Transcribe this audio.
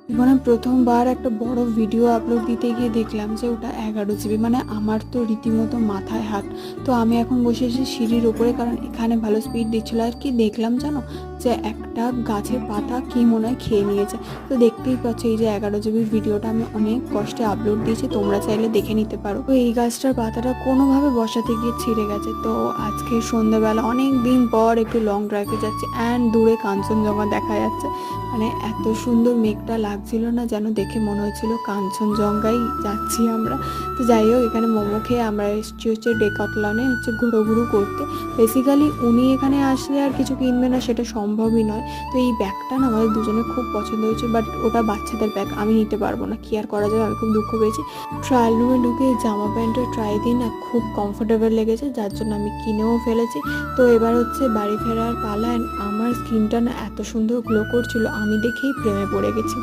জীবনে প্রথমবার একটা বড় ভিডিও আপলোড দিতে গিয়ে দেখলাম যে ওটা 11 জিবি, মানে আমার তো রীতিমতো মাথায় হাত। তো আমি এখন বসে আছি সিঁড়ির ওপরে, কারণ এখানে ভালো স্পিড দিচ্ছিল। আর কি দেখলাম জানো, যে একটা গাছের পাতা কি মনে হয় খেয়ে নিয়েছে। তো দেখতেই পাচ্ছ এই যে 11 জিবির ভিডিওটা আমি অনেক কষ্টে আপলোড দিয়েছি, তোমরা চাইলে দেখে নিতে পারো। তো এই গাছটার পাতাটা কোনোভাবে বসাতে গিয়ে ছিঁড়ে গেছে। তো আজকে সন্ধ্যাবেলা অনেক দিন পর একটু লং ড্রাইভে যাচ্ছি, অ্যান্ড দূরে কাঞ্চনজঙ্ঘা দেখা যাচ্ছে। মানে এত সুন্দর মেঘটা লাগছিল না, যেন দেখে মনে হচ্ছিল কাঞ্চনজঙ্ঘাই যাচ্ছি আমরা। তো যাই হোক, এখানে মোমো খেয়ে আমরা এসেছি হচ্ছে ডেকাথলনে হচ্ছে ঘুরোঘুরু করতে। বেসিক্যালি উনি এখানে আসলে আর কিছু কিনবে না সেটা সম্ভবই নয়। তো এই ব্যাগটা না আমাদের দুজনে খুব পছন্দ হয়েছে, বাট ওটা বাচ্চাদের ব্যাগ, আমি নিতে পারবো না, কি আর করা যাবে। আমি খুব দুঃখ পেয়েছি। ট্রায়াল রুমে ঢুকে জামা প্যান্টের ট্রাই দিই না, খুব কমফোর্টেবল লেগেছে, যার জন্য আমি কিনেও ফেলেছি। তো এবার হচ্ছে বাড়ি ফেরার পালা। and আমার স্কিনটা না এত সুন্দর গ্লো করছিল, আমি দেখেই প্রেমে পড়ে গেছি।